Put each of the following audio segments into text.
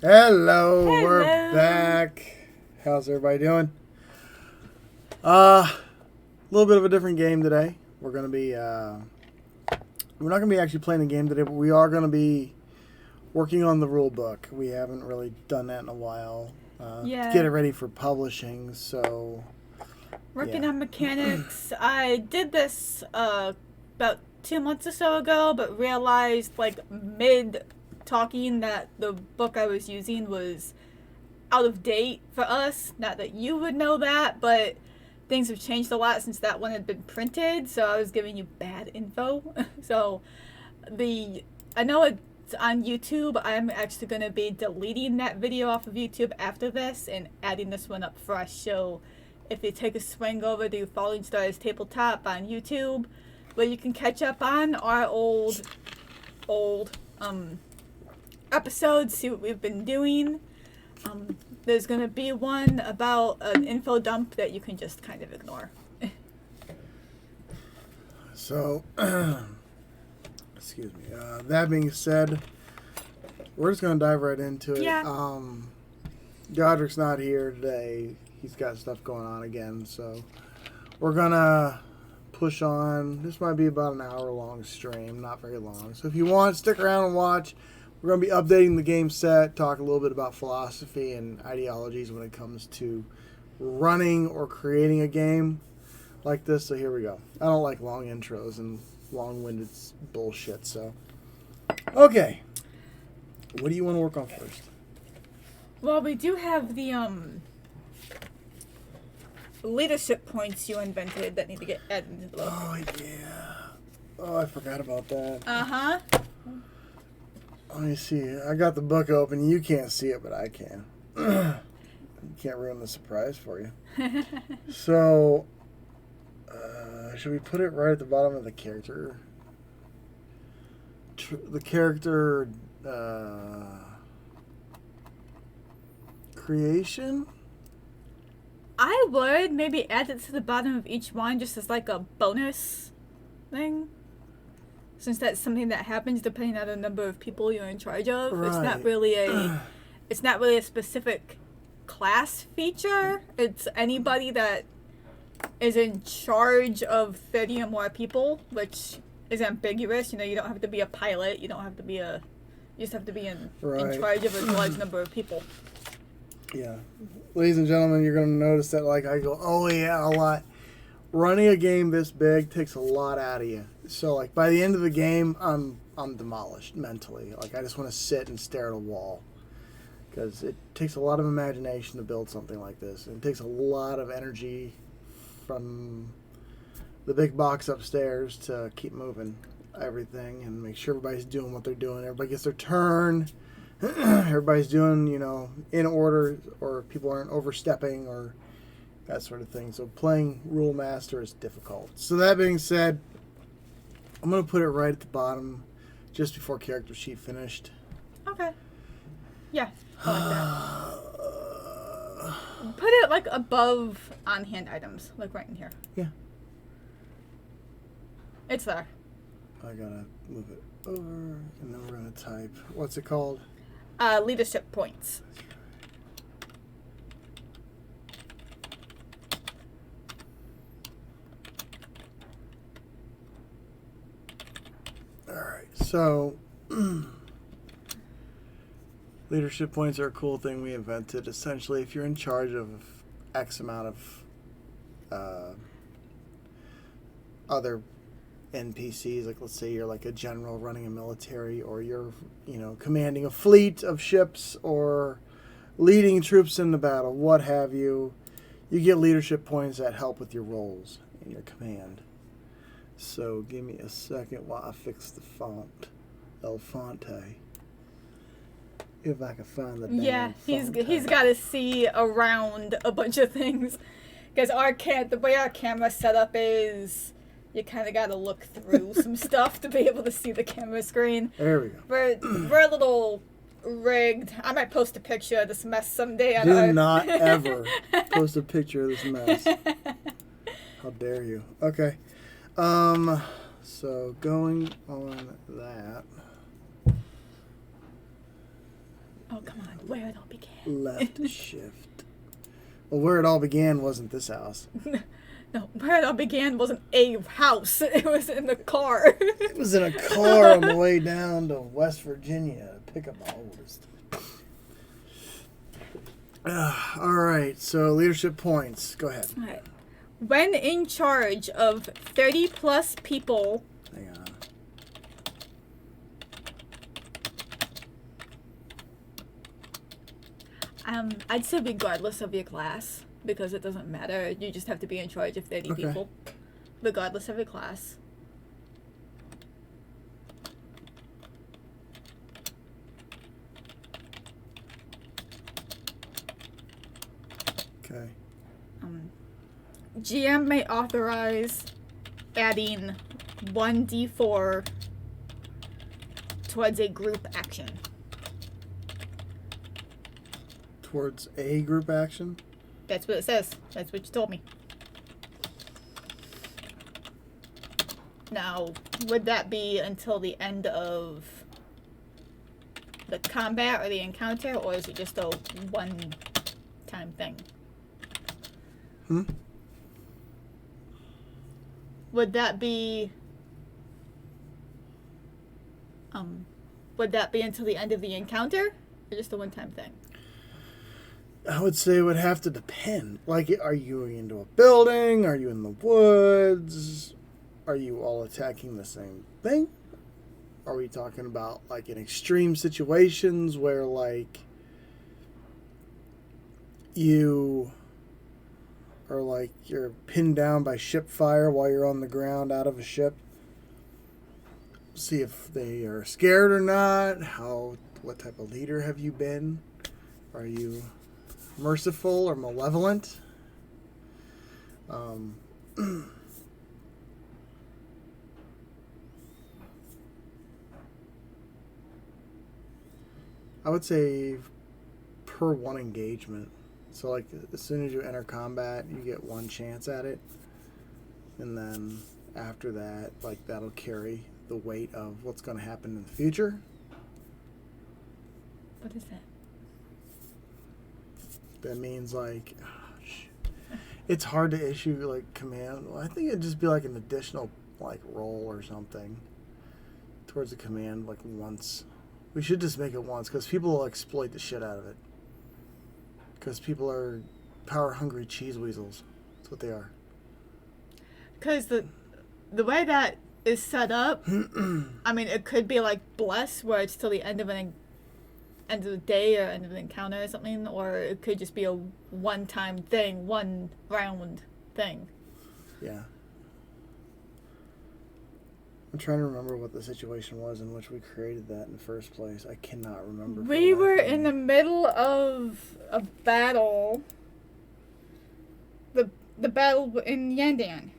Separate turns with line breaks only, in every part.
Hello, we're
Hello.
back. How's everybody doing? A little bit of a different game today. We're gonna be we're not gonna be actually playing a game today, but we are gonna be working on the rule book. We haven't really done that in a while.
Yeah.
To get it ready for publishing. So
Working
yeah.
on mechanics. I did this about 2 months or so ago, but realized like mid talking that the book I was using was out of date for us. Not that you would know that, but things have changed a lot since that one had been printed, so I was giving you bad info. So I know it's on YouTube. I'm actually going to be deleting that video off of YouTube after this and adding this one up fresh. So if you take a swing over to Falling Stars Tabletop on YouTube, where you can catch up on our old episodes, see what we've been doing. There's going to be one about an info dump that you can just kind of ignore.
So excuse me. That being said, we're just gonna dive right into it.
Yeah.
Godric's not here today. He's got stuff going on again, so we're gonna push on. This might be about an hour-long stream, not very long. So if you want, stick around and watch. We're gonna be updating the game set, talk a little bit about philosophy and ideologies when it comes to running or creating a game like this. So here we go. I don't like long intros and long-winded bullshit. So okay, what do you want to work on first?
Well, we do have the leadership points you invented that need to get added into the book.
Oh, yeah. Oh, I forgot about that.
Uh-huh.
Let me see. I got the book open. You can't see it, but I can. You can't ruin the surprise for you. So, should we put it right at the bottom of the character? The character creation?
I would maybe add it to the bottom of each one just as like a bonus thing. Since that's something that happens depending on the number of people you're in charge of.
Right.
It's not really a specific class feature. It's anybody that is in charge of 30 or more people, which is ambiguous. You know, you don't have to be a pilot, you just have to be in charge of a large number of people.
Yeah. Ladies and gentlemen, you're going to notice that, like, I go, oh, yeah, a lot. Running a game this big takes a lot out of you. So, like, by the end of the game, I'm demolished mentally. Like, I just want to sit and stare at a wall. Because it takes a lot of imagination to build something like this. And it takes a lot of energy from the big box upstairs to keep moving everything and make sure everybody's doing what they're doing. Everybody gets their turn. Everybody's doing, in order, or people aren't overstepping or that sort of thing. So playing Rule Master is difficult. So that being said, I'm going to put it right at the bottom, just before character sheet finished.
Okay. Yeah, I like that. Put it like above on-hand items, like right in here.
Yeah.
It's there.
I gotta move it over, and then we're gonna type. What's it called?
Leadership points.
Alright, so leadership points are a cool thing we invented. Essentially, if you're in charge of X amount of other NPCs, like let's say you're like a general running a military, or you're, commanding a fleet of ships, or leading troops into battle, what have you, you get leadership points that help with your roles and your command. So give me a second while I fix the font. El Fonte. If I can find the damn font.
He's got to see around a bunch of things, because the way our camera setup is, you kind of got to look through some stuff to be able to see the camera screen.
There we go.
We're a little rigged. I might post a picture of this mess someday.
Do not ever post a picture of this mess. How dare you? Okay. So going on that.
Oh, come on. Where it all began.
Left shift. Well, where it all began wasn't this house.
No, where it all began wasn't a house. It was in the car.
It was in a car on the way down to West Virginia to pick up my oldest. All right, so leadership points. Go ahead.
All right. When in charge of 30 plus people.
Hang on.
I'd say regardless of your class, because it doesn't matter. You just have to be in charge of 30 people, regardless of your class.
Okay.
GM may authorize adding 1d4 towards a group action.
Towards a group action?
That's what it says. That's what you told me. Now, would that be until the end of the combat or the encounter, or is it just a one-time thing? Would that be until the end of the encounter, or just a one-time thing?
I would say it would have to depend. Like, are you going into a building? Are you in the woods? Are you all attacking the same thing? Are we talking about, like, in extreme situations where, like, you are, like, you're pinned down by ship fire while you're on the ground out of a ship? See if they are scared or not. What type of leader have you been? Are you merciful or malevolent? I would say per one engagement. So, like, as soon as you enter combat, you get one chance at it. And then after that, like, that'll carry the weight of what's going to happen in the future.
What is that?
That means, like, it's hard to issue, like, command. Well, I think it'd just be, like, an additional, like, roll or something towards the command, like, once. We should just make it once, because people will exploit the shit out of it. Because people are power-hungry cheese weasels. That's what they are.
Because the way that is set up, I mean, it could be like Bless, where it's till the end of the day or end of an encounter or something, or it could just be a one-time thing, one round thing.
Yeah. I'm trying to remember what the situation was in which we created that in the first place. I cannot remember.
We were in the middle of a battle. The battle in Yandan.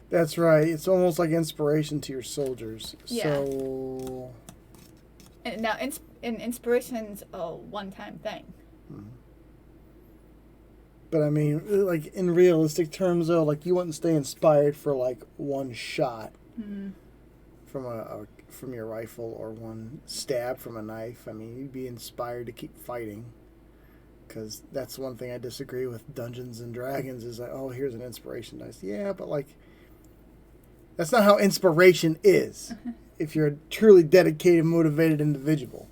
That's right. It's almost like inspiration to your soldiers.
Yeah.
So.
And now, inspiration's a one-time thing.
But I mean, like, in realistic terms, though, like, you wouldn't stay inspired for, like, one shot from your rifle or one stab from a knife. I mean, you'd be inspired to keep fighting. Because that's one thing I disagree with Dungeons and Dragons is like, oh, here's an inspiration dice. Yeah, but, like, that's not how inspiration is. If you're a truly dedicated, motivated individual.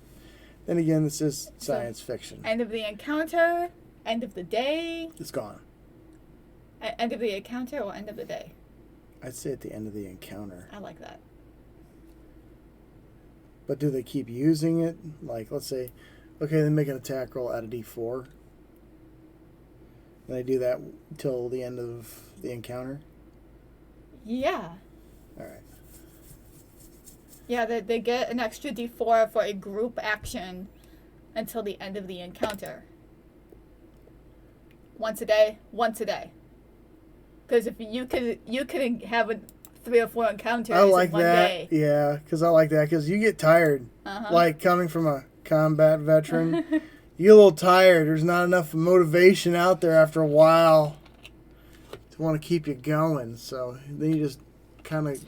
Then again, this is science fiction.
End of the encounter, end of the day.
It's gone.
End of the encounter or end of the day?
I'd say at the end of the encounter.
I like that.
But do they keep using it? Like, let's say, okay, they make an attack roll out of D4. And they do that until the end of the encounter?
Yeah.
All right.
Yeah, they get an extra D4 for a group action until the end of the encounter. Once a day. Because if you could have 3 or 4 encounters
I like
in one
that.
day.
Yeah, because I like that. Because you get tired. Like, coming from a combat veteran, you get a little tired. There's not enough motivation out there after a while to want to keep you going. So then you just kind of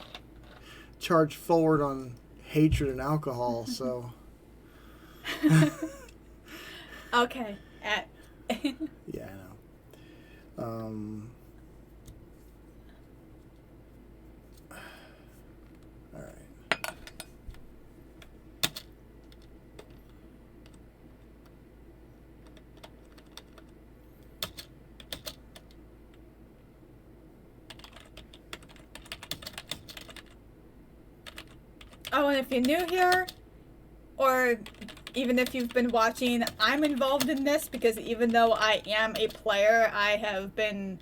charge forward on hatred and alcohol, so.
Okay.
Yeah, I know. All right.
Oh, and if you're new here, or even if you've been watching, I'm involved in this because even though I am a player, I have been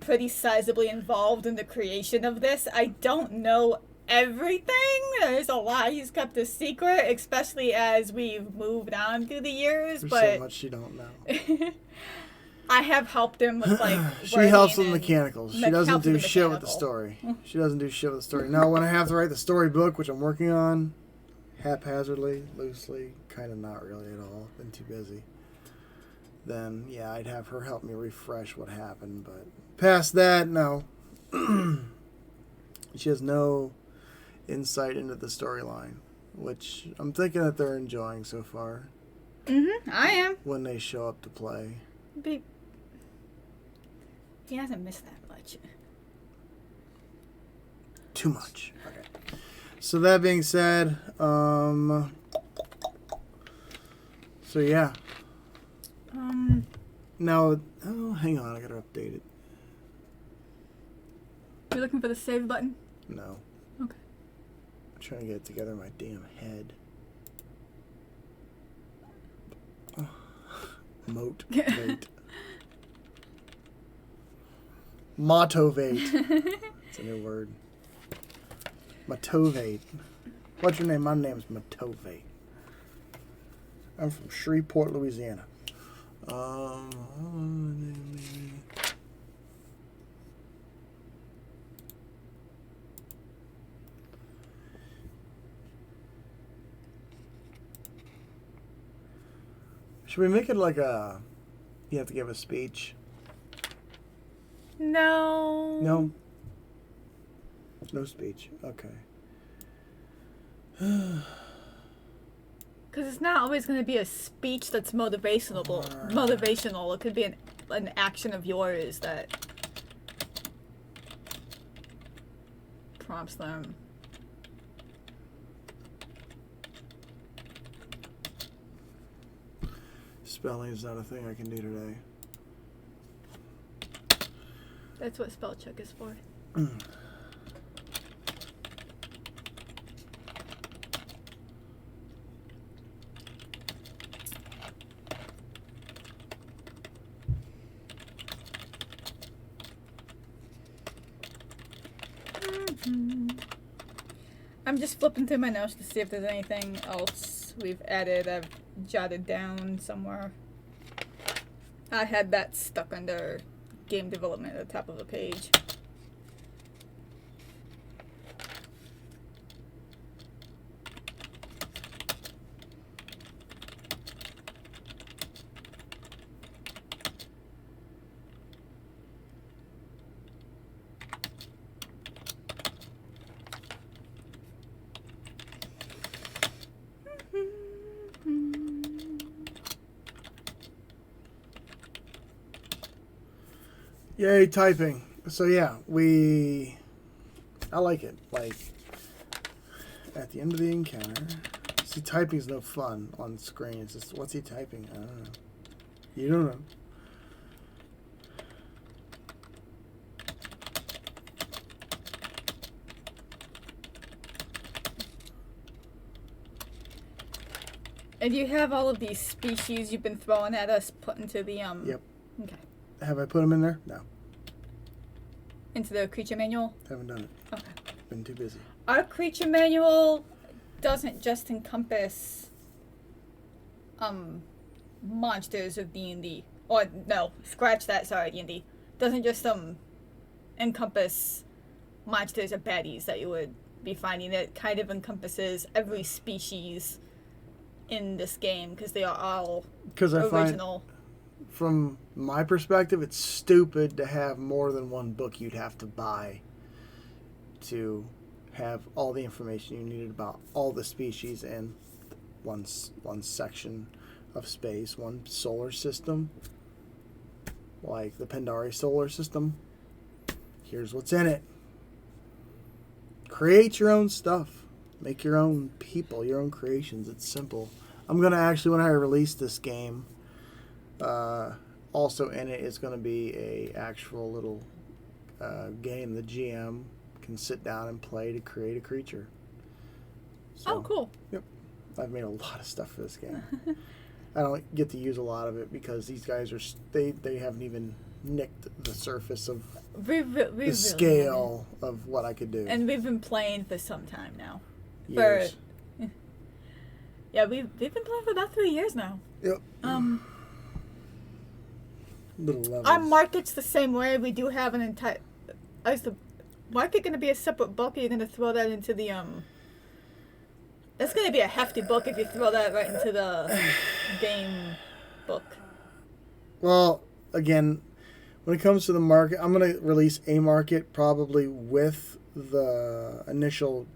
pretty sizably involved in the creation of this. I don't know everything. There's a lot he's kept a secret, especially as we've moved on through the years.
There's
but
so much you don't know.
I have helped him with like
she helps with
and
mechanicals. She doesn't do shit with the story. She doesn't do shit with the story. Now, when I have to write the storybook, which I'm working on, haphazardly, loosely, kind of not really at all, been too busy, then yeah, I'd have her help me refresh what happened. But past that, no. She has no insight into the storyline, which I'm thinking that they're enjoying so far.
I am.
When they show up to play.
He hasn't missed that much.
Too much. Okay. So that being said, so yeah. Now, oh, hang on, I gotta update it.
You're looking for the save button?
No.
Okay.
I'm trying to get it together in my damn head. Oh. Motivate. Motivate. It's a new word. Motivate. What's your name? My name's Motivate. I'm from Shreveport, Louisiana. Should we make it like a... You have to give a speech?
No.
No? No speech. Okay.
Because it's not always going to be a speech that's motivational. It could be an action of yours that prompts them.
Spelling is not a thing I can do today.
That's what spell check is for. I'm just flipping through my notes to see if there's anything else we've added. I've jotted down somewhere. I had that stuck under game development at the top of the page.
Yay, typing. So yeah, I like it. Like, at the end of the encounter, see, typing's no fun on screen. It's just, what's he typing? I don't know. You don't know.
And you have all of these species you've been throwing at us put into the,
Yep.
Okay.
Have I put them in there? No.
Into the creature manual?
Haven't done it.
Okay.
Been too busy.
Our creature manual doesn't just encompass, monsters of D&D. Or, no, scratch that, sorry, D&D. Doesn't just, encompass monsters or baddies that you would be finding. It kind of encompasses every species in this game, because they are all original.
From my perspective, it's stupid to have more than one book you'd have to buy to have all the information you needed about all the species in one section of space, one solar system, like the Pandari solar system. Here's what's in it. Create your own stuff. Make your own people, your own creations. It's simple. I'm going to actually, when I release this game, also in it is going to be a actual little game the GM can sit down and play to create a creature. So,
oh, cool.
Yep. I've made a lot of stuff for this game. I don't get to use a lot of it because these guys are they haven't even nicked the surface of the scale of what I could do.
And we've been playing for some time now.
Years.
Yeah, we've been playing for about 3 years now.
Yep. Little levels.
Our market's the same way. We do have an entire. Is the market going to be a separate book? Or are you going to throw that into the That's going to be a hefty book if you throw that right into the game book.
Well, again, when it comes to the market, I'm going to release a market probably with the initial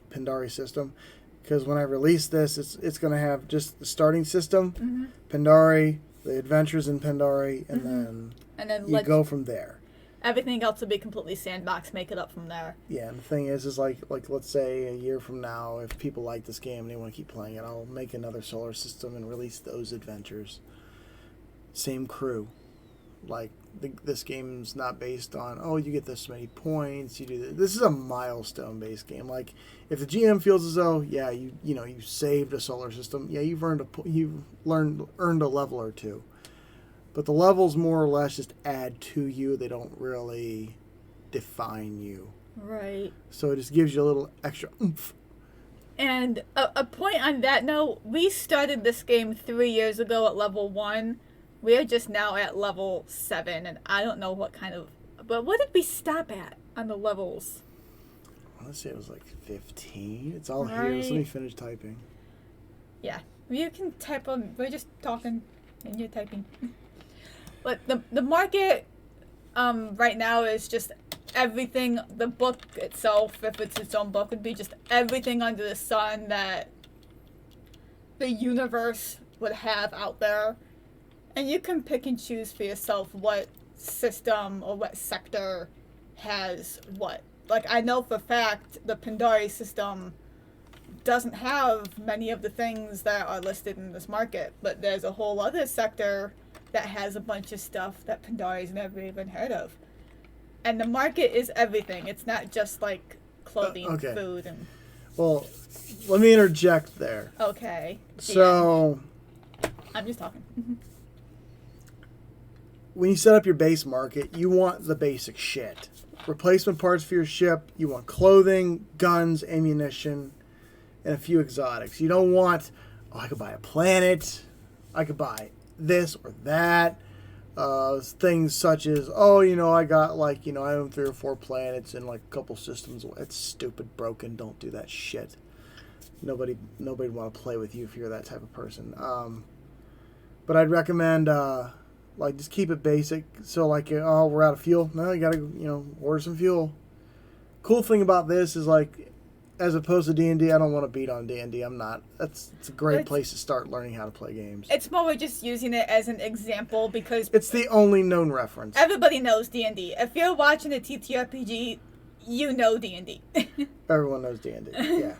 Pandari system, because when I release this, it's going to have just the starting system, Pandari, the adventures in Pandari, and then you go from there.
Everything else will be completely sandbox. Make it up from there.
Yeah, and the thing is like let's say a year from now, if people like this game and they want to keep playing it, I'll make another solar system and release those adventures. Same crew. Like this game's not based on you get this many points, you do this. This is a milestone based game. Like if the GM feels as though you saved a solar system, you've earned a level or two. But the levels more or less just add to you. They don't really define you.
Right.
So it just gives you a little extra oomph.
And a point on that note, we started this game 3 years ago at level 1. We are just now at level 7, and I don't know what kind of... But what did we stop at on the levels?
I want to say it was like 15. It's all here. So let me finish typing.
Yeah. You can type on... We're just talking, and you're typing. But the market right now is just everything. The book itself, if it's its own book, would be just everything under the sun that the universe would have out there. And you can pick and choose for yourself what system or what sector has what. Like, I know for a fact the Pandari system doesn't have many of the things that are listed in this market, but there's a whole other sector that has a bunch of stuff that Pandari's never even heard of. And the market is everything. It's not just like clothing, food, and...
Well, let me interject there.
Okay.
So...
I'm just talking.
When you set up your base market, you want the basic shit. Replacement parts for your ship. You want clothing, guns, ammunition, and a few exotics. You don't want, I could buy a planet. I could buy this or that. Things such as, I got I own 3 or 4 planets and a couple systems. It's stupid, broken. Don't do that shit. Nobody would want to play with you if you're that type of person. But I'd recommend just keep it basic. So we're out of fuel. No, you gotta order some fuel. Cool thing about this is as opposed to D&D, I don't want to beat on D&D. I'm not. It's a great place to start learning how to play games.
It's more we're just using it as an example because...
It's the only known reference.
Everybody knows D&D. If you're watching a TTRPG, you know D&D.
Everyone knows D&D, yeah.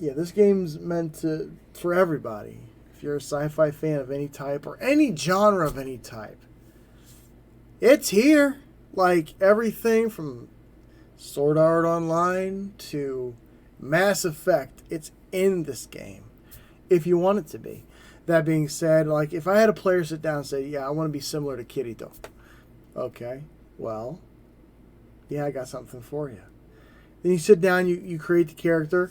This game's meant for everybody. If you're a sci-fi fan of any type or any genre of any type, it's here. Everything from Sword Art Online to Mass Effect, it's in this game if you want it to be. That being said, if I had a player sit down and say, I want to be similar to Kirito. Okay, well, I got something for you. Then you sit down, you create the character.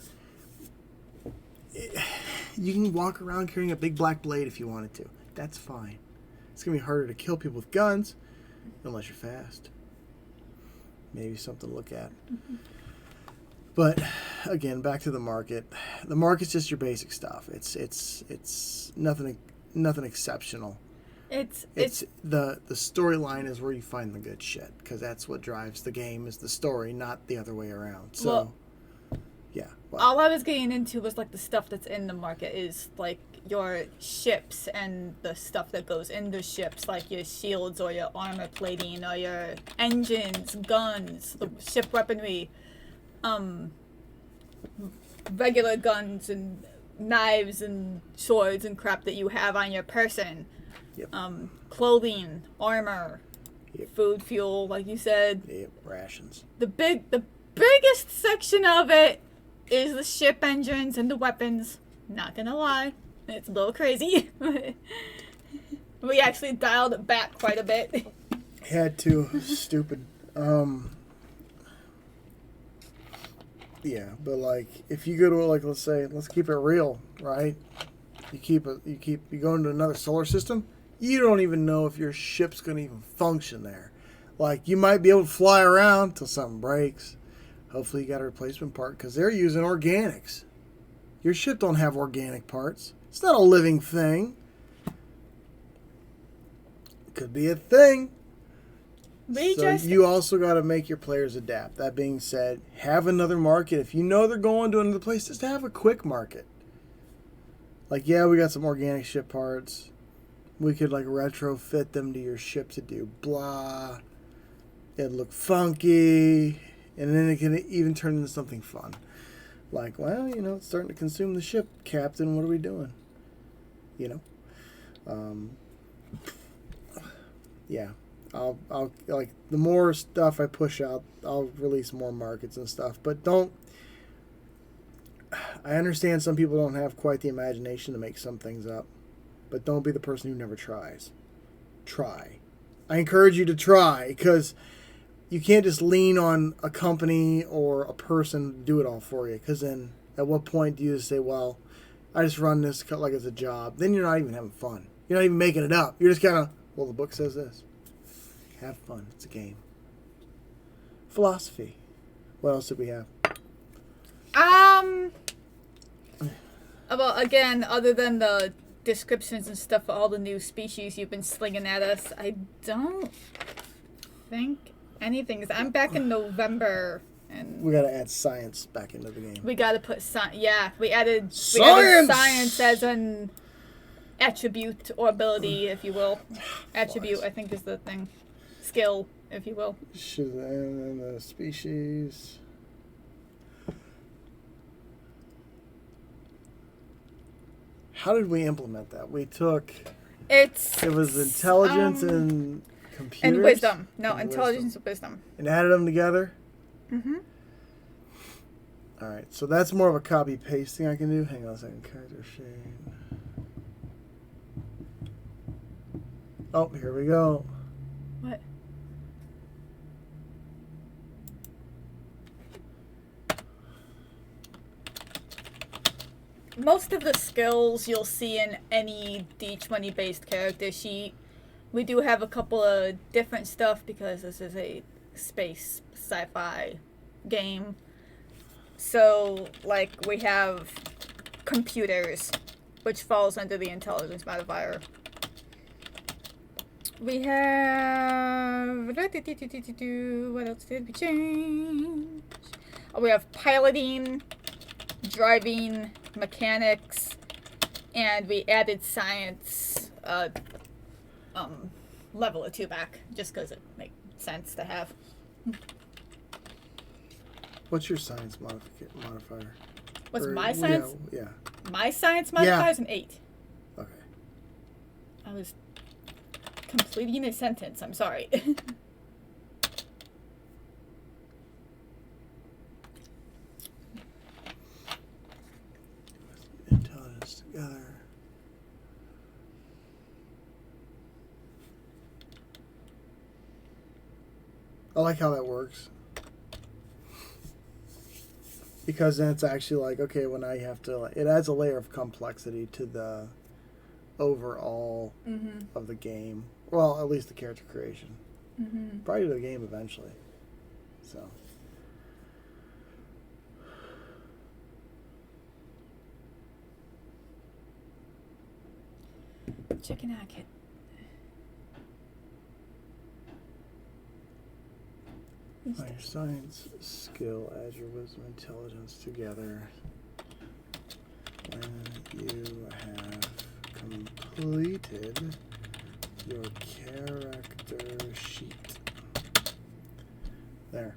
You can walk around carrying a big black blade if you wanted to. That's fine. It's going to be harder to kill people with guns unless you're fast. Maybe something to look at. But again, back to the market. The market's just your basic stuff. It's nothing exceptional. It's the storyline is where you find the good shit, because that's what drives the game, is the story, not the other way around. So,
well,
yeah. Well,
all I was getting into was like the stuff that's in the market is like your ships and the stuff that goes into ships, like your shields or your armor plating or your engines, guns, the ship weaponry, regular guns and knives and swords and crap that you have on your person.
Yep.
Clothing, armor,
Yep.
food, fuel, like you said.
Yep, rations.
The biggest section of it is the ship engines and the weapons. Not gonna lie, it's a little crazy. We actually dialed it back quite a bit.
Had to. Stupid. Yeah, but like, if you go to, like, let's say, let's keep it real, right? You go into another solar system, you don't even know if your ship's gonna even function there. Like, you might be able to fly around till something breaks. Hopefully you got a replacement part, because they're using organics. Your ship don't have organic parts. It's not a living thing. Could be a thing. You also got to make your players adapt. That being said, have another market. If you know they're going to another place, just have a quick market. Like, yeah, we got some organic ship parts. We could, like, retrofit them to your ship to do blah. It'd look funky. And then it can even turn into something fun. Like, well, you know, it's starting to consume the ship, Captain. What are we doing? You know? Yeah. I'll like, the more stuff I push out, I'll release more markets and stuff. But I understand some people don't have quite the imagination to make some things up. But don't be the person who never tries. Try. I encourage you to try, because you can't just lean on a company or a person to do it all for you. Because then at what point do you just say, well, I just run this like it's a job? Then you're not even having fun. You're not even making it up. You're just kind of, well, the book says this. Have fun. It's a game. Philosophy. What else did we have?
Well, again, other than the descriptions and stuff for all the new species you've been slinging at us, I don't think anything. I'm back in November, and
We got to add science back into the game.
we got to put science. Yeah, we added
Science!
science as an attribute or ability, if you will. Attribute, I think, is the thing. Skill, if you will.
And the species. How did we implement that? We took. It was intelligence and computers.
And wisdom. No,
and
intelligence and wisdom.
And added them together?
Mm-hmm.
Alright, so that's more of a copy paste thing I can do. Hang on a second. Character shade. Oh, here we go.
What? Most of the skills you'll see in any D20 based character sheet. We do have a couple of different stuff because this is a space sci-fi game. So, like, we have computers, which falls under the intelligence modifier. We have... What else did we change? Oh, we have piloting, driving, mechanics, and we added science level or 2 back, just because it makes sense to have.
What's your science modifier?
What's my science?
Yeah.
My science modifier is an 8.
Okay.
I was completing a sentence. I'm sorry.
Intelligence together. I like how that works. Because then it's actually like, okay, when I have to, it adds a layer of complexity to the overall of the game. Well, at least the character creation. Probably the game eventually. So.
Chicken nugget.
Find your science skill, add your wisdom, intelligence together. When you have completed your character sheet. There.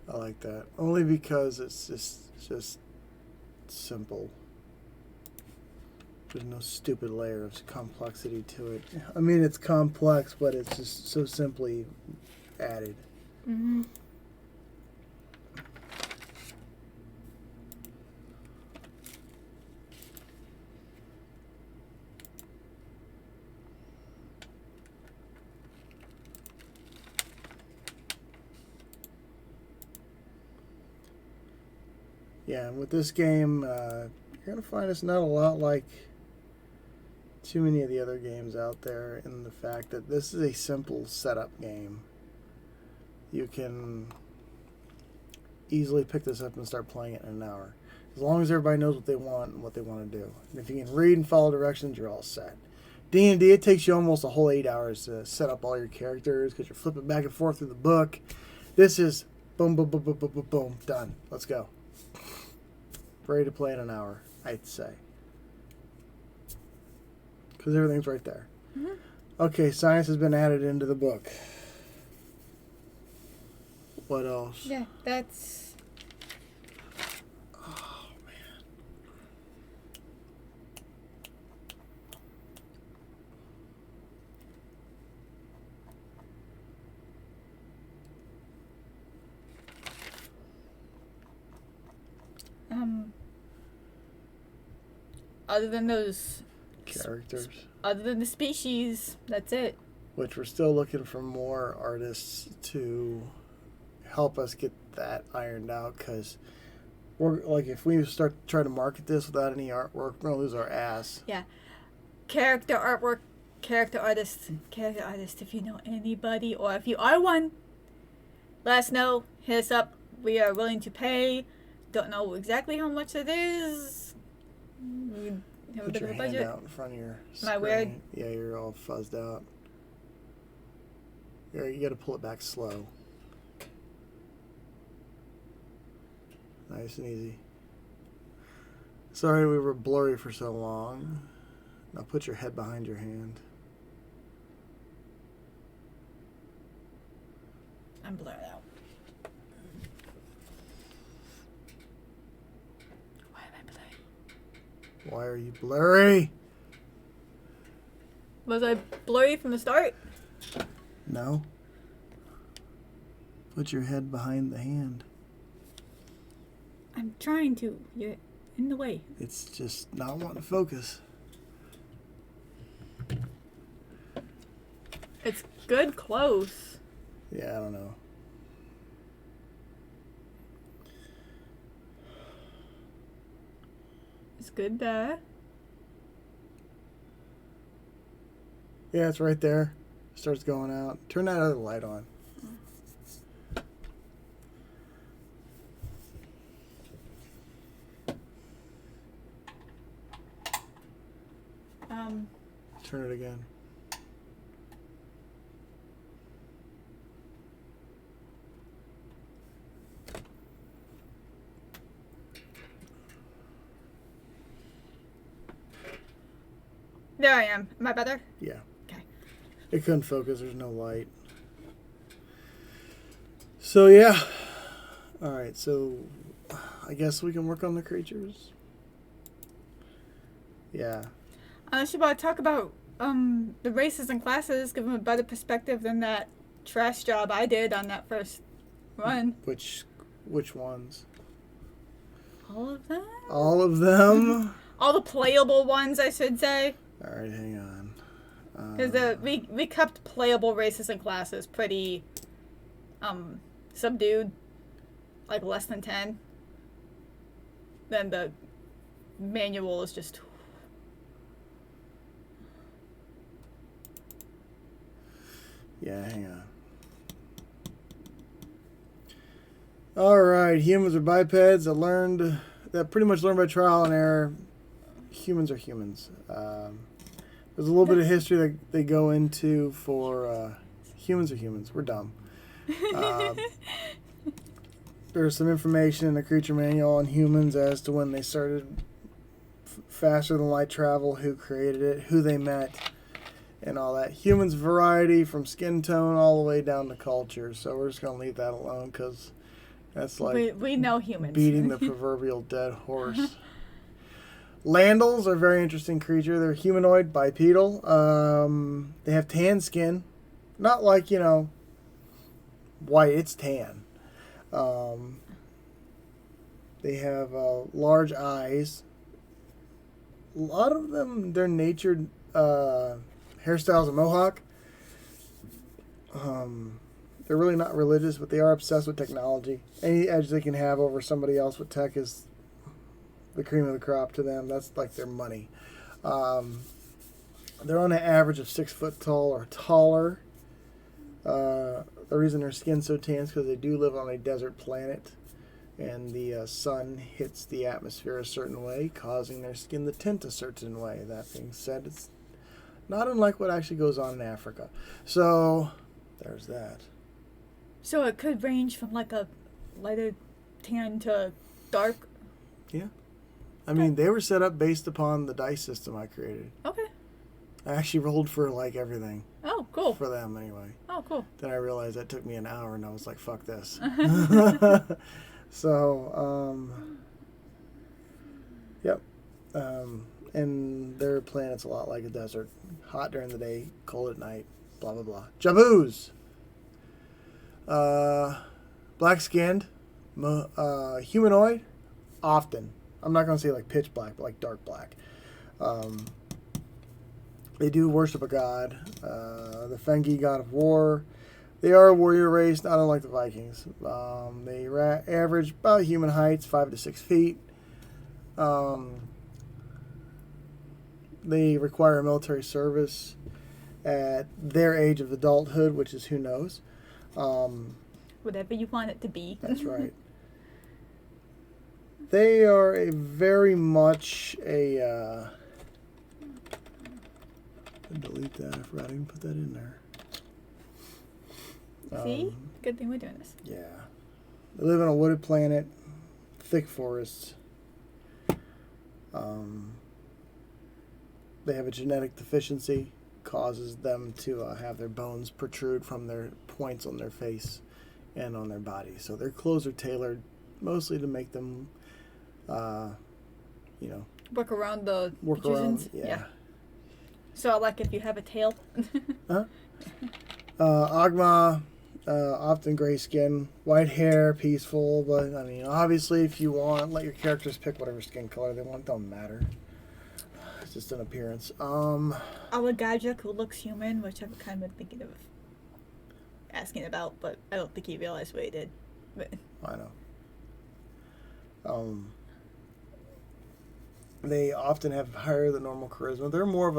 I like that. Only because it's just simple. There's no stupid layer of complexity to it. I mean, it's complex, but it's just so simply added.
Mm-hmm.
Yeah, and with this game, you're going to find it's not a lot like too many of the other games out there in the fact that this is a simple setup game. You can easily pick this up and start playing it in an hour. As long as everybody knows what they want and what they want to do. And if you can read and follow directions, you're all set. D&D, it takes you almost a whole 8 hours to set up all your characters because you're flipping back and forth through the book. This is boom, boom, boom, boom, boom, boom, boom, done. Let's go. Ready to play in an hour, I'd say. Because everything's right there.
Mm-hmm.
Okay, science has been added into the book. What else?
Yeah, that's...
Oh, man.
Other than those
Characters.
other than the species, that's it.
Which we're still looking for more artists to help us get that ironed out, because we're like, if we start trying to market this without any artwork, we're gonna lose our ass.
Yeah. Character artwork, character artist, if you know anybody, or if you are one, let us know. Hit us up. We are willing to pay. Don't know exactly how much it is. We have a
Put
bit
your
of a
hand
budget.
out in front of your
Am I
screen.
weird?
Yeah, you're all fuzzed out. You got to pull it back slow. Nice and easy. Sorry we were blurry for so long. Now put your head behind your hand.
I'm blurred out. Why am I blurry?
Why are you blurry?
Was I blurry from the start?
No. Put your head behind the hand.
I'm trying to. You're in the way.
It's just not wanting to focus.
It's good close.
Yeah, I don't know.
It's good there.
Yeah, it's right there. Starts going out. Turn that other light on. Turn it again.
There I am. Am I better?
Yeah.
Okay.
It couldn't focus. There's no light. So, yeah. Alright, so I guess we can work on the creatures. Yeah.
Unless you want to talk about the races and classes, give them a better perspective than that trash job I did on that first run.
Which ones?
All of them?
All of them?
All the playable ones, I should say.
Alright, hang on.
Because we kept playable races and classes pretty subdued. Like less than 10. Then the manual is just...
Yeah, hang on. Alright, humans are bipeds that pretty much learned by trial and error. humans are humans. There's a little bit of history that they go into for humans are humans. We're dumb. There's some information in the creature manual on humans as to when they started faster than light travel, who created it, who they met, and all that. Humans variety from skin tone all the way down to culture. So we're just going to leave that alone because that's like
we know humans.
Beating the proverbial dead horse. Landals are a very interesting creature. They're humanoid, bipedal. They have tan skin. Not like, white. It's tan. They have large eyes. A lot of them, their natured hairstyles a mohawk. They're really not religious, but they are obsessed with technology. Any edge they can have over somebody else with tech is the cream of the crop to them. That's like their money. They're on an average of 6 foot tall or taller. The reason their skin's so tan is because they do live on a desert planet, and the sun hits the atmosphere a certain way, causing their skin to tint a certain way. That being said, it's not unlike what actually goes on in Africa. So, there's that.
So it could range from like a lighter tan to dark?
Yeah. I mean, they were set up based upon the dice system I created.
Okay.
I actually rolled for like everything.
Oh, cool.
For them, anyway.
Oh, cool.
Then I realized that took me an hour, and I was like, fuck this. So, yep. And their planet's a lot like a desert. Hot during the day, cold at night, blah, blah, blah. Jaboos! Black-skinned, humanoid, often. I'm not going to say like pitch black, but like dark black. They do worship a god, the Fengi god of war. They are a warrior race, not unlike the Vikings. They average about human heights, 5 to 6 feet. They require military service at their age of adulthood, which is who knows.
Whatever you want it to be.
That's right. They are very much a... delete that. I forgot to even put that in there.
See? Good thing we're doing this.
Yeah. They live on a wooded planet, thick forests. They have a genetic deficiency, causes them to have their bones protrude from their points on their face and on their body. So their clothes are tailored mostly to make them,
work around the
work
protrusions.
around. Yeah.
So, like if you have a tail.
Huh? Agma, often gray skin, white hair, peaceful, but I mean, obviously, if you want, let your characters pick whatever skin color they want. Don't matter. It's just an appearance.
Alagajuk, who looks human, which I've kind of been thinking of asking about, but I don't think he realized what he did. But
I know. They often have higher than normal charisma. They're more of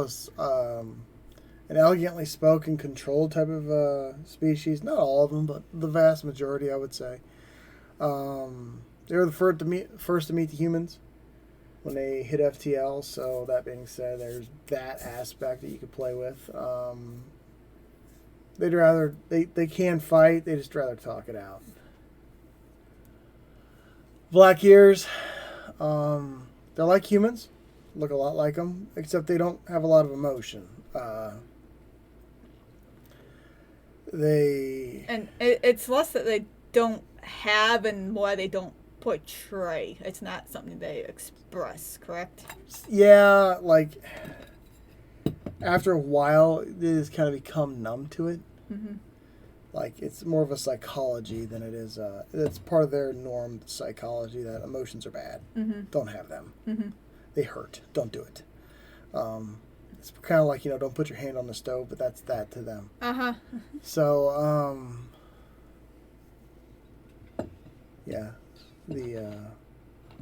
an elegantly spoken, controlled type of species. Not all of them, but the vast majority, I would say. They were the first to meet the humans when they hit FTL. So that being said, there's that aspect that you could play with. They can fight. They just rather talk it out. Black ears. They're like humans, look a lot like them, except they don't have a lot of emotion.
it's less that they don't have and more they don't portray. It's not something they express, correct?
Yeah, like after a while, they just kind of become numb to it.
Mm-hmm.
Like it's more of a psychology than it is. It's part of their norm psychology that emotions are bad.
Mm-hmm.
Don't have them.
Mm-hmm.
They hurt. Don't do it. It's kind of like don't put your hand on the stove, but that's that to them.
Uh-huh.
So yeah,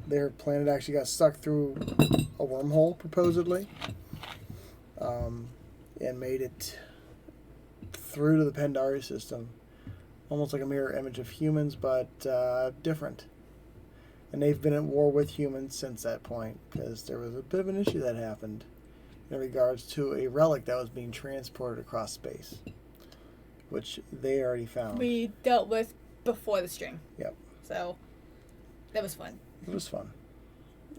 their planet actually got stuck through a wormhole supposedly, and made it through to the Pandari system, almost like a mirror image of humans, but different. And they've been at war with humans since that point because there was a bit of an issue that happened in regards to a relic that was being transported across space, which they already found.
We dealt with before the stream.
Yep.
So, that was fun.
It was fun.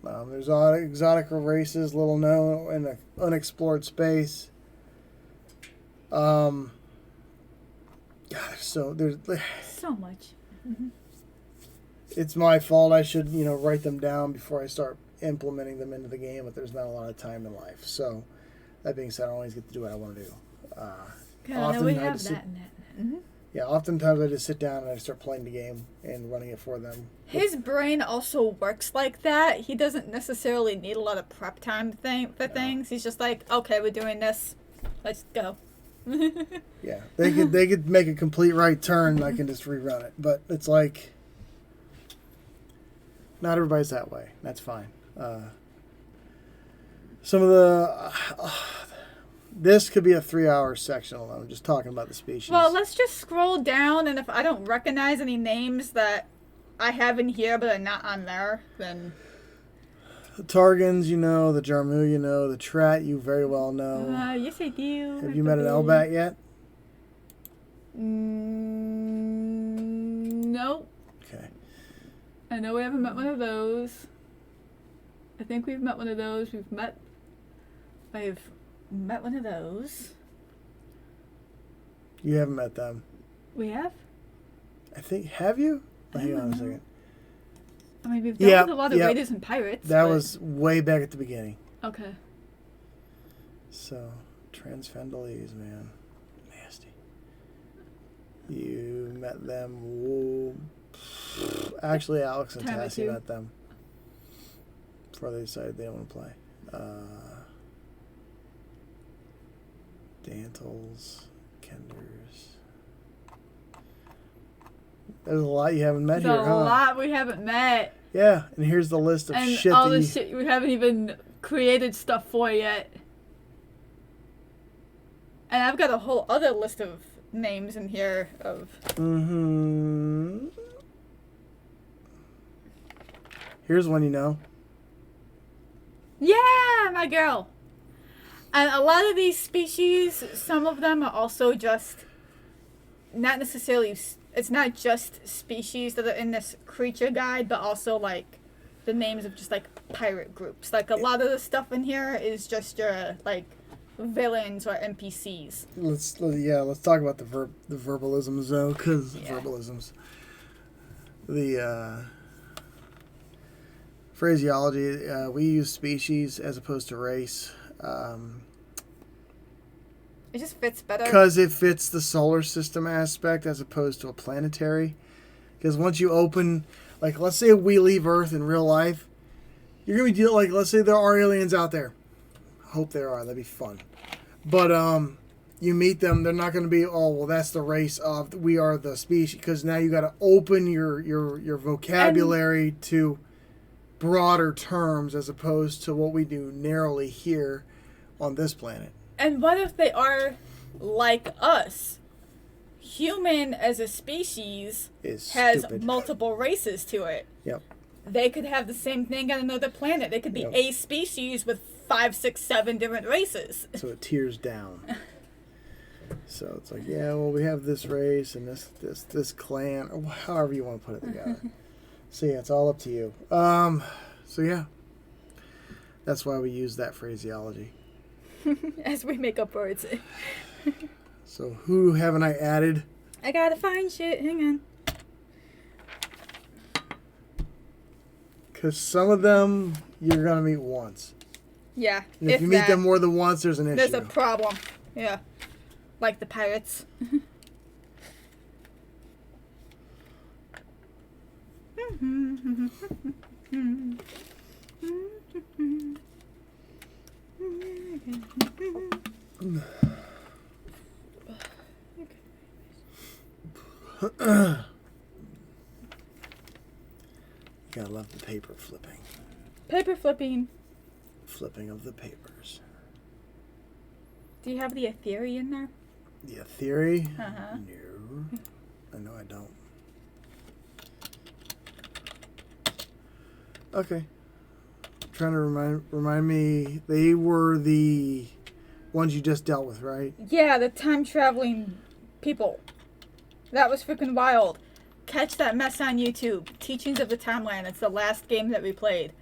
There's exotic races, little known in unexplored space. God, there's so
much. Mm-hmm.
It's my fault. I should, write them down before I start implementing them into the game, but there's not a lot of time in life. So, that being said, I always get to do what I want to do.
Often we have that and that. Mm-hmm.
Yeah, oftentimes I just sit down and I start playing the game and running it for them.
His brain also works like that. He doesn't necessarily need a lot of prep time for things. He's just like, okay, we're doing this. Let's go.
Yeah, they could make a complete right turn and I can just rerun it. But it's like, not everybody's that way. That's fine. Some of the... this could be a 3-hour section alone, just talking about the species.
Well, let's just scroll down, and if I don't recognize any names that I have in here but are not on there, then...
The Targans, the Jarmu, the Trat, you very well know.
Yes, I do.
Have you met an Elbat yet?
Nope.
Okay.
I know we haven't met one of those. I think we've met one of those. I've met one of those.
You haven't met them.
We have?
I think. Have you? Hang on a second.
I mean, we've dealt with a lot of raiders and pirates.
That was way back at the beginning.
Okay.
So, Transfendalese, man. Nasty. You met them. Whoa. Actually, Alex and Tassie met them. Before they decided they don't want to play. Dantles, Kenders. There's a lot you haven't met here, huh?
There's a lot we haven't met.
Yeah, and here's the list of shit
all the shit we haven't even created stuff for yet. And I've got a whole other list of names in here of...
Mm-hmm. Here's one you know.
Yeah, my girl. And a lot of these species, some of them are also just not necessarily... It's not just species that are in this creature guide, but also, like, the names of just, like, pirate groups. Like, a lot of the stuff in here is just your, like, villains or NPCs.
Let's talk about the verbalisms, though, because verbalisms. The phraseology, we use species as opposed to race.
It just fits better.
Because it fits the solar system aspect as opposed to a planetary. Because once you open, like, let's say we leave Earth in real life, you're going to be dealing, like, let's say there are aliens out there. Hope there are. That'd be fun. But you meet them, they're not going to be, oh, well, that's the race of, we are the species. Because now you got to open your vocabulary to broader terms as opposed to what we do narrowly here on this planet.
And what if they are like us? Human as a species has multiple races to it.
Yep.
They could have the same thing on another planet. They could be a species with 5, 6, 7 different races.
So it tears down. So it's like, yeah, well, we have this race and this clan, or however you want to put it together. So yeah, it's all up to you. So yeah, that's why we use that phraseology.
As we make up words.
So who haven't I added?
I gotta find shit. Hang on.
Because some of them you're gonna meet once.
Yeah.
And if you meet them more than once, there's an issue.
There's a problem. Yeah. Like the pirates.
Gotta love the paper flipping.
Paper flipping.
Flipping of the papers.
Do you have the theory in there?
The theory?
Uh-huh.
No. I know I don't. Okay. Trying to remind me. They were the ones you just dealt with, right?
Yeah, the time traveling people. That was freaking wild. Catch that mess on YouTube. Teachings of the Timeline. It's the last game that we played.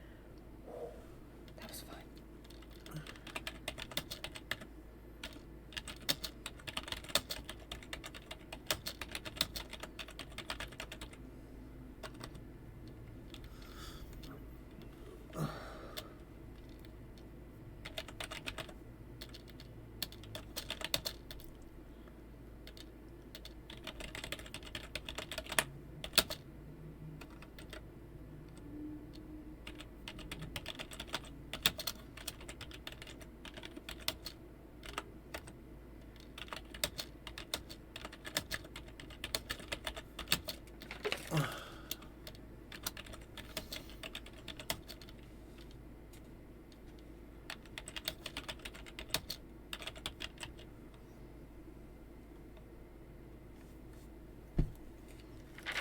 That was fun.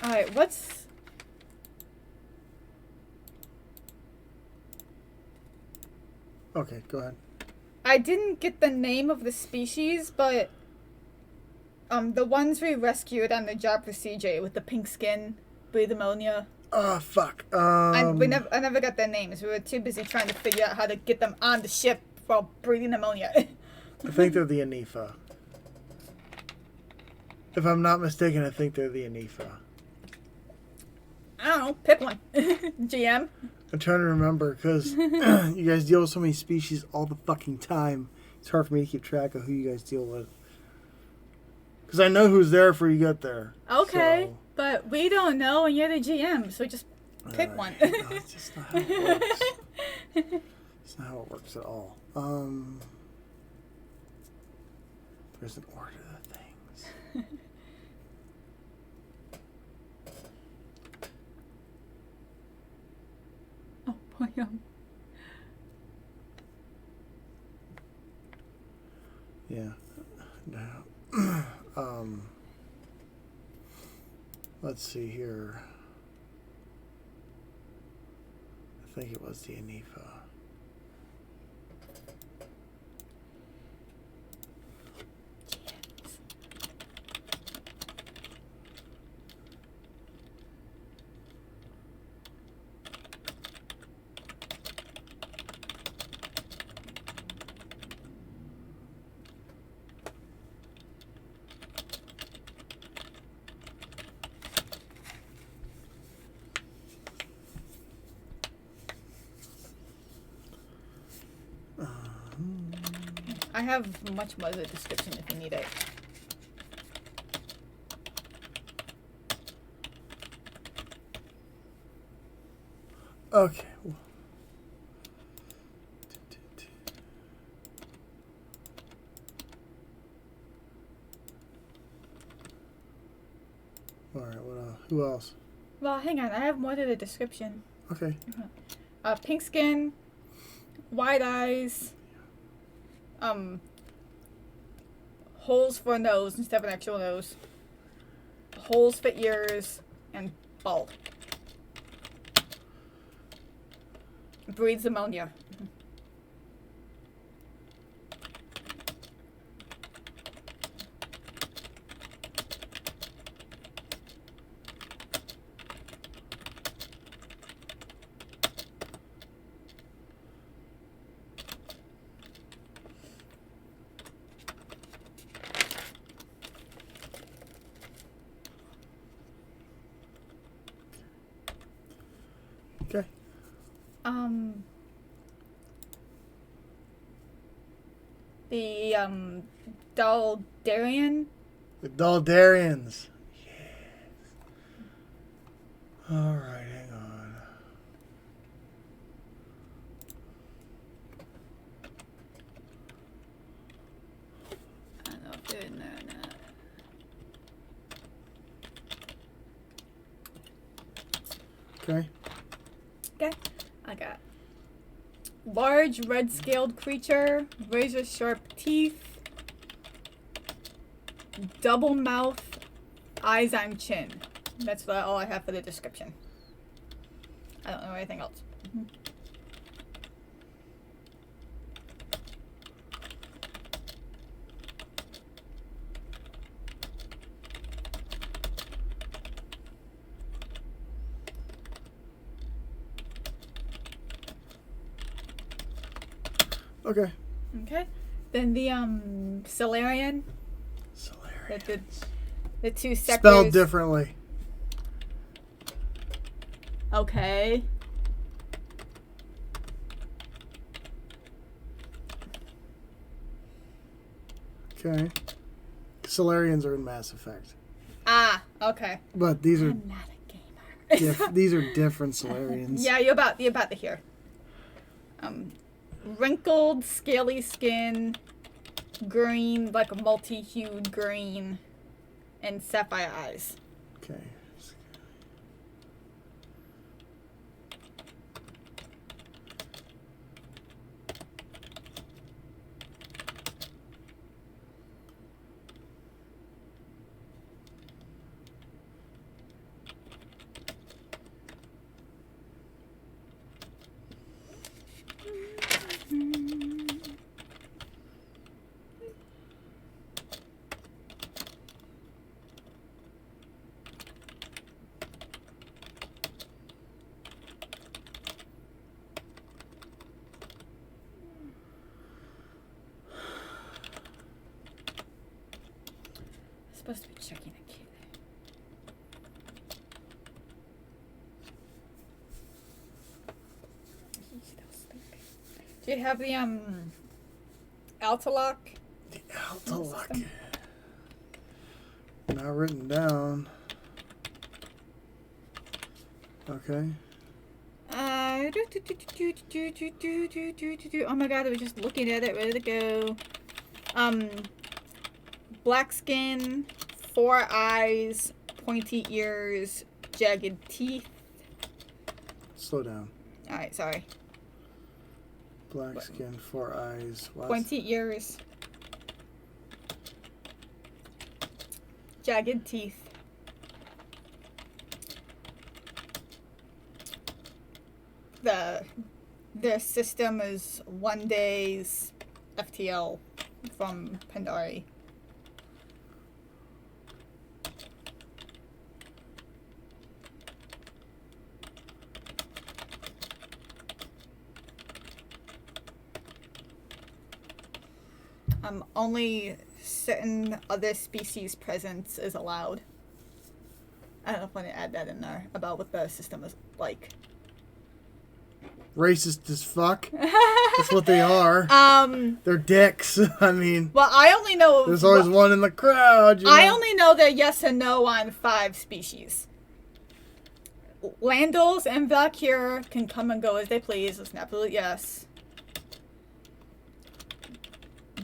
Alright, what's...
Okay, go ahead.
I didn't get the name of the species, but... the ones we rescued on the job for CJ with the pink skin, breathe ammonia.
Oh, fuck.
I never got their names. We were too busy trying to figure out how to get them on the ship while breathing ammonia.
I think they're the Anifa. If I'm not mistaken, I think they're the Anifa.
I don't know. Pick one. GM.
I'm trying to remember because you guys deal with so many species all the fucking time. It's hard for me to keep track of who you guys deal with. Because I know who's there before you get there.
Okay,
so.
But we don't know, and you're the GM, so just pick one.
No, it's just not how it works. It's not how it works at all. There's an order to things.
Oh, boy,
Yeah. Let's see here. I think it was the Anifa.
I have much more of the description if you need it.
Okay. All right. What? Who else?
Well, hang on. I have more to the description.
Okay.
Pink skin, wide eyes, holes for a nose instead of an actual nose, holes for ears, and bald. Breathes ammonia.
Okay.
The Daldarian.
The Daldarians. Yes. All right, hang on.
I don't know if they're in there or not.
Okay.
Okay, I got large red-scaled creature, razor-sharp teeth, double mouth, eyes on chin. That's all I have for the description. I don't know anything else.
Okay.
Okay. Then the Solarian.
Solarian.
The two sectors.
Spelled differently.
Okay.
Okay. Solarians are in Mass Effect.
Ah, okay.
But these are
I'm not a gamer.
these are different Solarians.
Yeah, you're about to hear. Wrinkled, scaly skin, green, like a multi-hued green, and sapphire eyes.
Okay.
Supposed to be checking a kid. He's still sleeping. Do you have the Altalock?
The Altalock. Not written down. Okay.
Oh my god, I was just looking at it, ready to go. Black skin, 4 eyes, pointy ears, jagged teeth.
Slow down.
Alright, sorry.
Black skin, 4 eyes. What?
Pointy ears. Jagged teeth. The system is 1 day's FTL from Pandari. Only certain other species presence is allowed. I don't know if I want to add that in there about what the system is like.
Racist as fuck. That's what they are. They're dicks. I mean,
well, I only know
there's always one in the crowd. You know?
I only know they're yes and no on 5 species. Landals and Valkyr can come and go as they please. It's an absolute yes.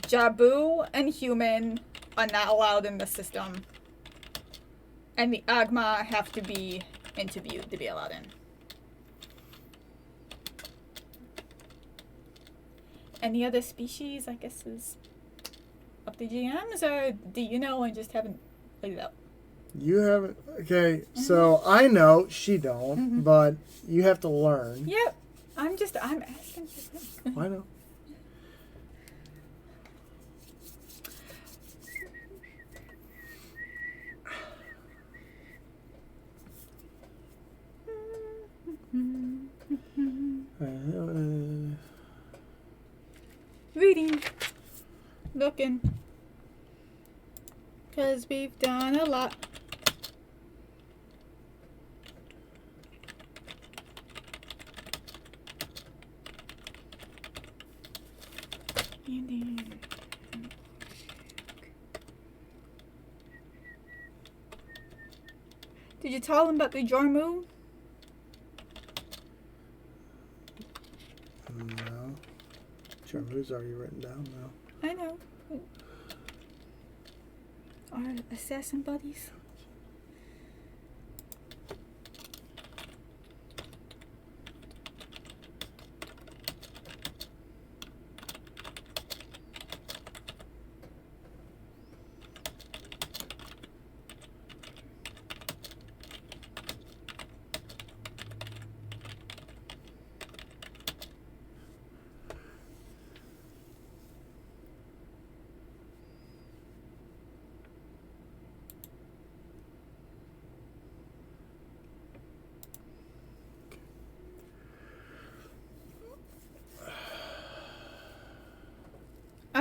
Jabu and human are not allowed in the system. And the Agma have to be interviewed to be allowed in. Any other species, I guess, is up to GMs, or do you know and just haven't laid it out?
You haven't. Okay, so I know she don't, but you have to learn.
Yep. I'm asking for them.
I know.
Reading. Looking. 'Cause we've done a lot. Did you tell them about the Jormu?
No. Charmu's already written down now.
I know. Our assassin buddies.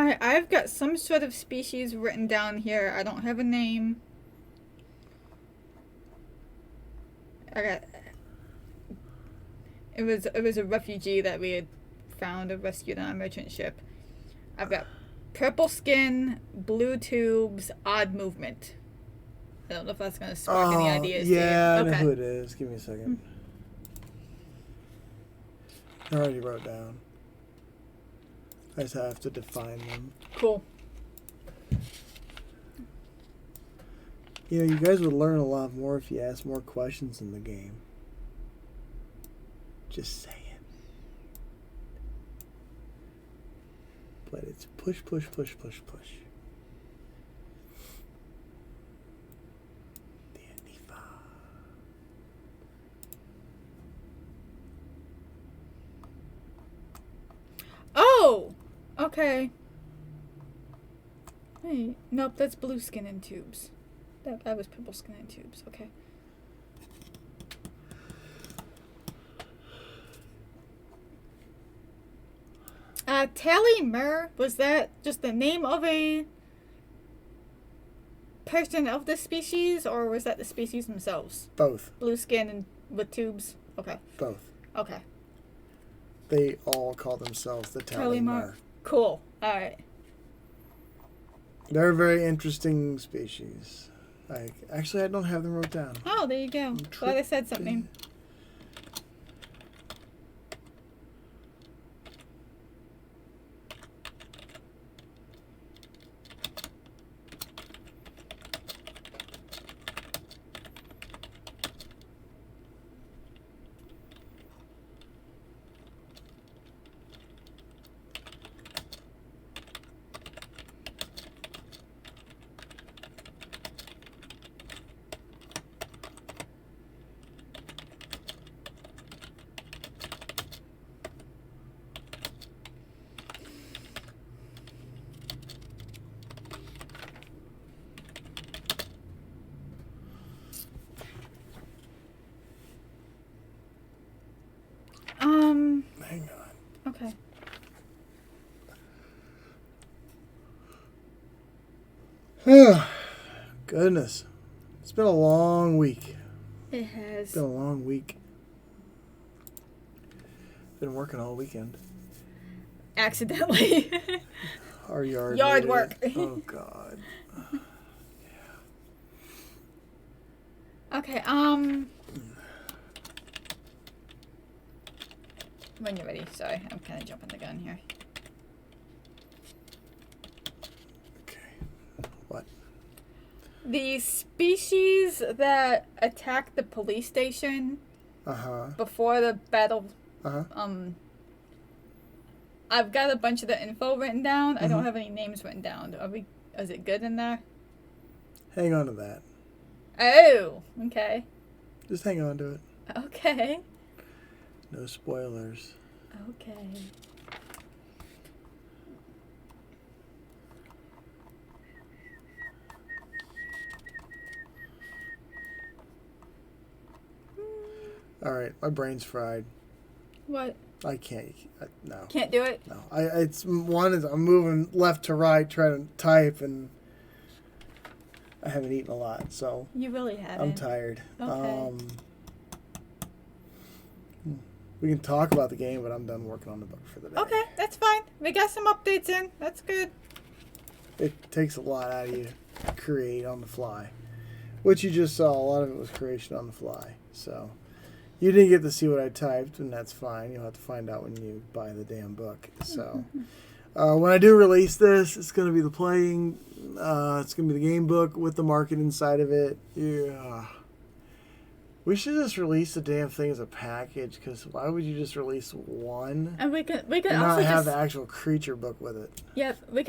Alright, I've got some sort of species written down here. I don't have a name. It was a refugee that we had found and rescued on a merchant ship. I've got purple skin, blue tubes, odd movement. I don't know if that's going to spark any ideas.
Yeah,
to you.
I know who it is. Give me a second. I already wrote down. I just have to define them.
Cool.
You know, you guys would learn a lot more if you asked more questions in the game. Just saying. But it's push, push, push, push, push.
Oh! Okay. Hey, nope, that's blue skin and tubes. That was purple skin and tubes. Okay. Tally Mer, was that just the name of a person of the species, or was that the species themselves?
Both.
Blue skin and with tubes? Okay.
Both.
Okay.
They all call themselves the Tally Mer.
Cool. Alright.
They're a very interesting species. Actually, I don't have them wrote down.
Oh, there you go. Glad I said something.
Hang on.
Okay.
Goodness. It's been a long week.
It has.
It's been a long week. Been working all weekend.
Accidentally.
Our yard.
Yard work.
Oh, God.
Okay, when you're ready. Sorry, I'm kind of jumping the gun here.
Okay. What?
The species that attacked the police station before the battle, I've got a bunch of the info written down. I don't have any names written down. Is it good in there?
Hang on to that.
Oh, okay.
Just hang on to it.
Okay.
No spoilers.
Okay.
All right, my brain's fried.
What?
I can't. No.
Can't do it?
No. I'm moving left to right trying to type, and I haven't eaten a lot, so
You really haven't.
I'm tired.
Okay.
We can talk about the game, but I'm done working on the book for the day.
Okay, that's fine. We got some updates in. That's good.
It takes a lot out of you to create on the fly, which you just saw. A lot of it was creation on the fly. So you didn't get to see what I typed, and that's fine. You'll have to find out when you buy the damn book. So when I do release this, it's going to be the playing. It's going to be the game book with the market inside of it. Yeah. We should just release the damn thing as a package, because why would you just release one
And we can
and
also
not have
just
the actual creature book with it?
yeah, we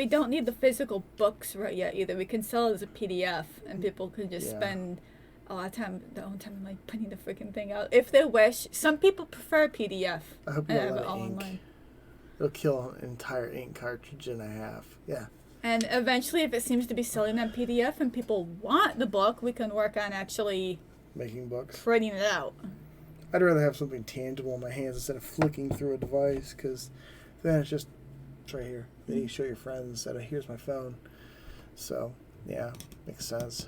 don't need the physical books right yet either. We can sell it as a PDF, and people can just spend a lot of time, their own time, like printing the freaking thing out if they wish. Some people prefer PDF.
I hope you
and
have
have it
a lot
all
of ink.
online.
It'll kill an entire ink cartridge and a half. Yeah.
And eventually, if it seems to be selling on PDF and people want the book, we can work on actually
Making books.
printing it out.
I'd rather have something tangible in my hands instead of flicking through a device, because then it's just It's right here. Then you show your friends instead of here's my phone. So, yeah, makes sense.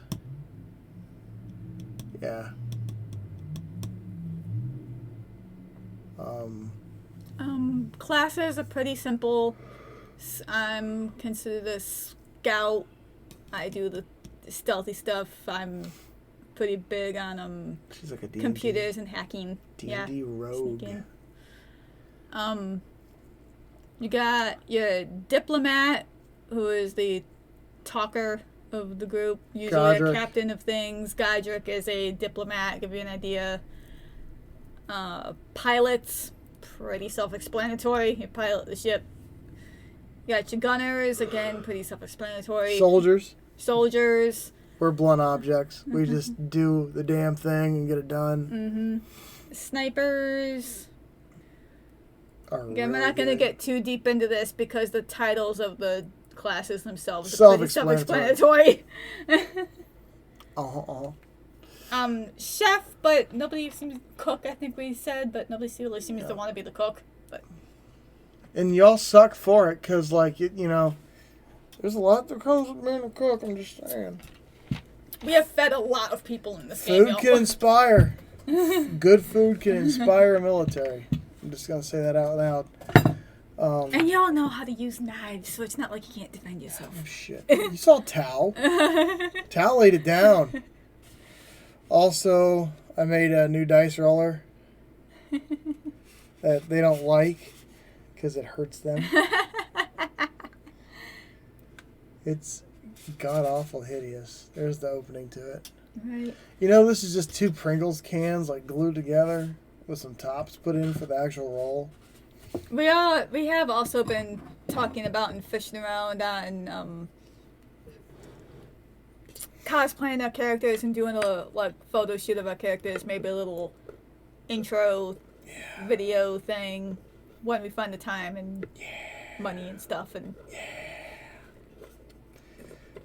Yeah.
Classes are pretty simple. I'm considered a scout. I do the stealthy stuff. I'm pretty big on
She's like a D&D.
computers and hacking.
D&D rogue.
Sneaking. You got your diplomat, who is the talker of the group, usually
Godric.
a captain of things. Godric is a diplomat, give you an idea. Pilots, pretty self-explanatory. You pilot the ship. You got your gunners, again, pretty self-explanatory. Soldiers.
We're blunt objects. We just do the damn thing and get it done.
Snipers.
Again,
we're not going to get too deep into this because the titles of the classes themselves are pretty
self-explanatory.
Chef, but nobody seems to cook, I think we said, but nobody really seems to want to be the cook. But
and y'all suck for it because, like, you know, there's a lot that comes with being a cook, I'm just saying.
We have fed a lot of people in this game.
Food can inspire. Good food can inspire a military. I'm just going to say that out loud.
And y'all know how to use knives, so it's not like you can't defend yourself.
Oh, shit. You saw Tao. Tao laid it down. Also, I made a new dice roller that they don't like because it hurts them. It's god-awful hideous. There's the opening to it.
Right.
You know, this is just 2 Pringles cans, like, glued together with some tops put in for the actual roll.
We have also been talking about and fishing around on cosplaying our characters and doing a photo shoot of our characters, maybe a little intro video thing when we find the time and money and stuff. And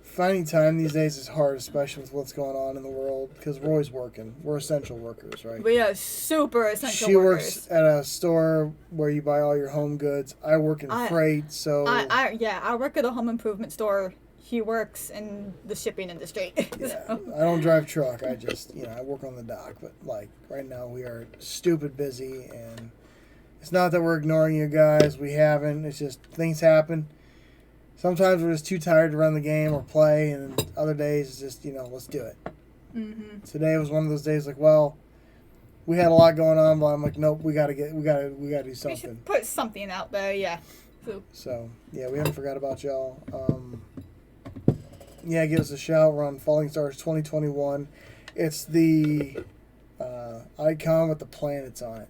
finding time these days is hard, especially with what's going on in the world, because we're always working. We're essential workers, right?
We are super essential
She
workers.
works at a store where you buy all your home goods. I work in freight, so...
I work at a home improvement store. He works in the shipping industry.
Yeah, I don't drive truck. I just, I work on the dock. But, like, right now we are stupid busy, and it's not that we're ignoring you guys. We haven't. It's just things happen. Sometimes we're just too tired to run the game or play, and other days it's just, let's do it.
Mm-hmm.
Today was one of those days like, well, we had a lot going on, but I'm like, nope, we gotta do something.
We should put something out there, yeah.
So yeah, we haven't forgot about y'all. Yeah, give us a shout. We're on Falling Stars 2021. It's the icon with the planets on it.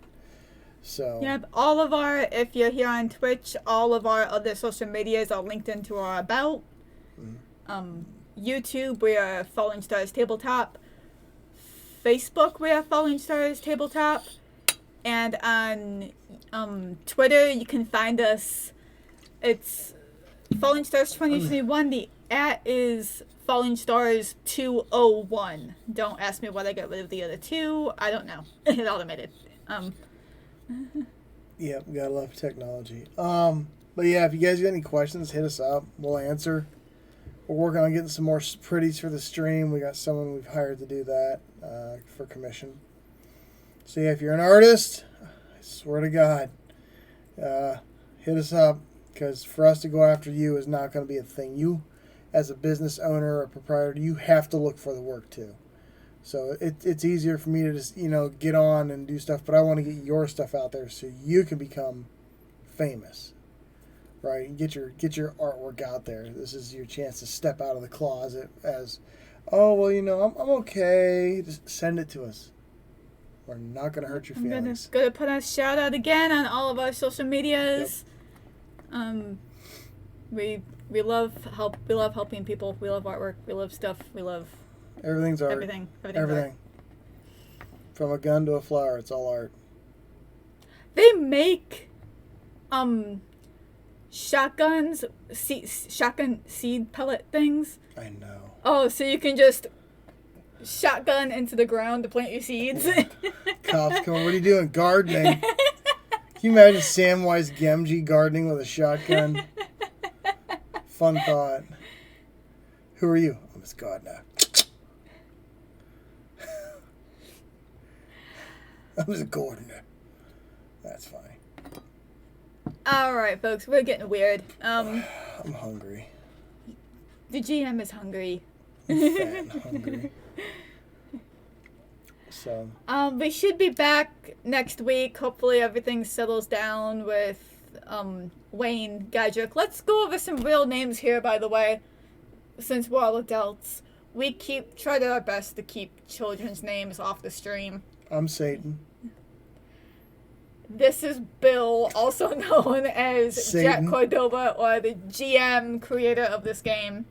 So
yep, if you're here on Twitch, all of our other social medias are linked into our about. YouTube, we are Falling Stars Tabletop. Facebook, we are Falling Stars Tabletop. And on Twitter, you can find us. It's Falling Stars 2021. The @ is Falling Stars 201. Don't ask me why I got rid of the other 2. I don't know. It automated.
Yeah, we gotta love technology. But yeah, if you guys got any questions, hit us up. We'll answer. We're working on getting some more pretties for the stream. We got someone we've hired to do that for commission. So yeah, if you're an artist, I swear to God, hit us up, because for us to go after you is not going to be a thing. You, as a business owner or proprietor, you have to look for the work too. So it's easier for me to just, get on and do stuff, but I want to get your stuff out there so you can become famous, right? Get your artwork out there. This is your chance to step out of the closet as, oh, well, I'm okay. Just send it to us. We're not going to hurt your feelings.
I'm gonna put a shout out again on all of our social medias. Yep. We love helping people. We love artwork. We love stuff. We love
everything's art.
Everything.
Art. From a gun to a flower, it's all art.
They make shotgun seed pellet things.
I know.
Oh, so you can just shotgun into the ground to plant your seeds.
Cops come, what are you doing? Gardening. you imagine Samwise Gamgee gardening with a shotgun? Fun thought. Who are you? I'm his gardener. I'm his gardener. That's funny.
All right, folks, we're getting weird.
I'm hungry.
The GM is hungry.
I'm fat and hungry. So.
We should be back next week. Hopefully everything settles down with Wayne Gadrick. Let's go over some real names here, by the way, since we're all adults. We try our best to keep children's names off the stream.
I'm Satan.
This is Bill, also known as
Satan.
Jack Cordova, or the GM creator of this game.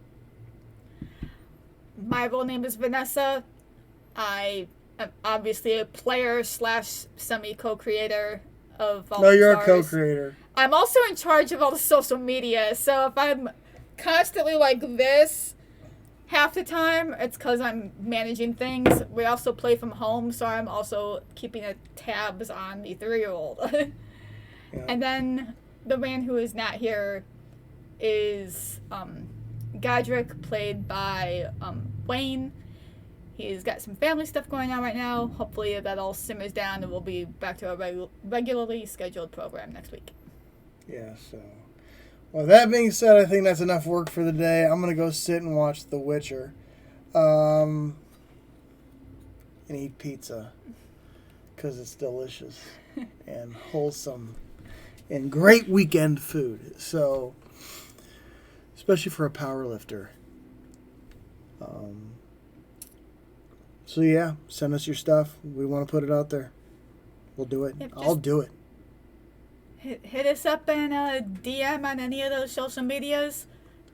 My real name is Vanessa. I am obviously a player / semi-co-creator of all
No, you're
Stars.
a co-creator.
I'm also in charge of all the social media, so if I'm constantly like this half the time, it's because I'm managing things. We also play from home, so I'm also keeping tabs on the 3-year-old.
Yeah.
And then the man who is not here is Godric, played by Wayne. He's got some family stuff going on right now. Hopefully that all simmers down and we'll be back to our regularly scheduled program next week.
Yeah, so. Well, that being said, I think that's enough work for the day. I'm going to go sit and watch The Witcher. And eat pizza. Because it's delicious. And wholesome. And great weekend food. So, especially for a power lifter. So yeah, send us your stuff. We want to put it out there. We'll do it.
Yep,
I'll do it.
Hit us up and DM on any of those social medias.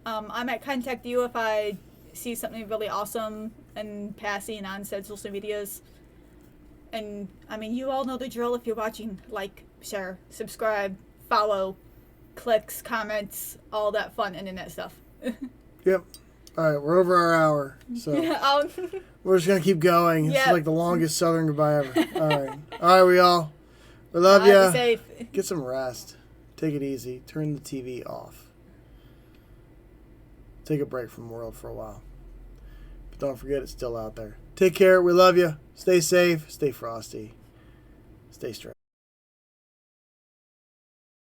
I might contact you if I see something really awesome and passing on said social medias. And I mean, you all know the drill. If you're watching, like, share, subscribe, follow, clicks, comments, all that fun internet stuff.
Yep. All right, we're over our hour, so we're just gonna keep going. It's like the longest Southern goodbye ever. All right, we love you.
Be safe.
Get some rest. Take it easy. Turn the TV off. Take a break from the world for a while. But don't forget, it's still out there. Take care. We love you. Stay safe. Stay frosty. Stay strong.